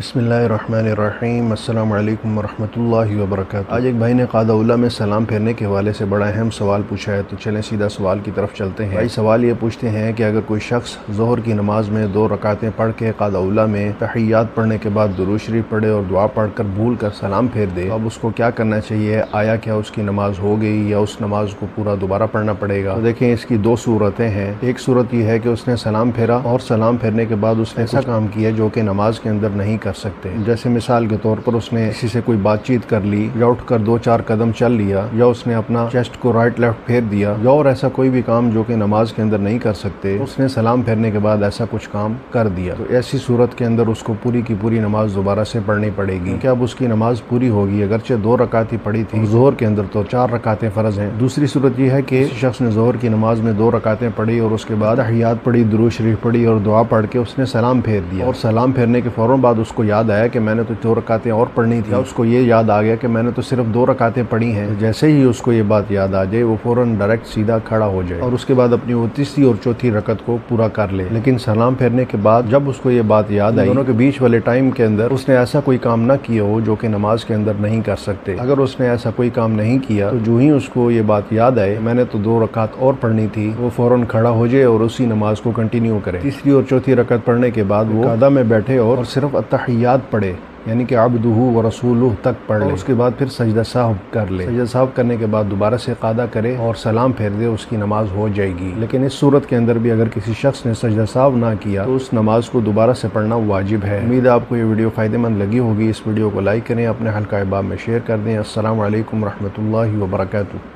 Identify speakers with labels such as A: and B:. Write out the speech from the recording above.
A: बिस्मिल्लाहिर्रहमानिर्रहीम अस्सलामु अलैकुम वरहमतुल्लाहि वबरकातुहू। आज एक भाई ने क़ादा उला में सलाम फेरने के हवाले से बड़ा अहम सवाल पूछा है, तो चलें सीधा सवाल की तरफ चलते हैं। भाई सवाल ये पूछते हैं कि अगर कोई शख्स ज़ोहर की नमाज में 2 रकातें पढ़ के क़ादा उला में तहिय्यात पढ़ने के बाद दुरूद शरीफ पढ़े और दुआ पढ़ कर भूल कर सलाम फेर दे, तो अब उसको क्या करना चाहिए? आया क्या उसकी नमाज हो गई या उस नमाज को पूरा दोबारा पढ़ना पड़ेगा? तो देखें, इसकी 2 सूरतें हैं। एक सूरत यह है कि उसने सलाम फेरा और सलाम फेरने के बाद उसने ऐसा काम किया जो कि नमाज के अंदर नहीं कर सकते। जैसे मिसाल के तौर पर उसने किसी से कोई बातचीत कर ली या उठकर 2-4 कदम चल लिया या उसने अपना चेस्ट को राइट लेफ्ट फेर दिया या और ऐसा कोई भी काम जो कि नमाज के अंदर नहीं कर सकते, उसने सलाम फेरने के बाद ऐसा कुछ काम कर दिया, तो ऐसी सूरत के अंदर उसको पूरी की पूरी नमाज दोबारा से पढ़नी पड़ेगी। क्या अब उसकी नमाज पूरी होगी? अगरचे 2 रकात ही पढ़ी थी जोहर के अंदर, तो 4 रकातें फर्ज हैं। दूसरी सूरत यह है कि शख्स ने जोहर की नमाज में 2 रकातें पढ़ी और उसके बाद तहिय्यात पढ़ी, दुरूद शरीफ पढ़ी और दुआ पढ़ के उसने सलाम फेर दिया, और सलाम फेरने के फौरन बाद उसको याद आया कि मैंने तो 2 रकातें और पढ़नी थी। उसको ये याद आ गया कि मैंने तो सिर्फ 2 रकातें पढ़ी हैं। जैसे ही उसको ये बात याद आ जाए, वो फौरन डायरेक्ट सीधा खड़ा हो जाए और उसके बाद अपनी वो तीसरी और चौथी रकत को पूरा कर ले। लेकिन सलाम फेरने के बाद जब उसको ये बात याद आई, दोनों के बीच वाले टाइम के अंदर उसने ऐसा कोई काम ना किया हो जो कि नमाज के अंदर नहीं कर सकते। अगर उसने ऐसा कोई काम नहीं किया, तो जो ही उसको ये बात याद आए मैंने तो 2 रकात और पढ़नी थी, वो फौरन खड़ा हो जाए और उसी नमाज को कंटिन्यू करे। तीसरी और चौथी रकत पढ़ने के बाद वो कादा में बैठे और सिर्फ अत्तहियात पढ़े, यानी कि अब्दुहु व रसूलुहु तक पढ़ ले। उसके बाद फिर सजदा साहब कर ले। सजदा साहब करने के बाद दोबारा से कादा करे और सलाम फेर दे, उसकी नमाज हो जाएगी। लेकिन इस सूरत के अंदर भी अगर किसी शख्स ने सजदा साहब ना किया तो उस नमाज को दोबारा से पढ़ना वाजिब है। उम्मीद है आपको ये वीडियो फ़ायदेमंद लगी होगी। इस वीडियो को लाइक करें, अपने हल्का अहबाब में शेयर कर दें। अस्सलामु अलैकुम रहमतुल्लाहि व बरकातुहू।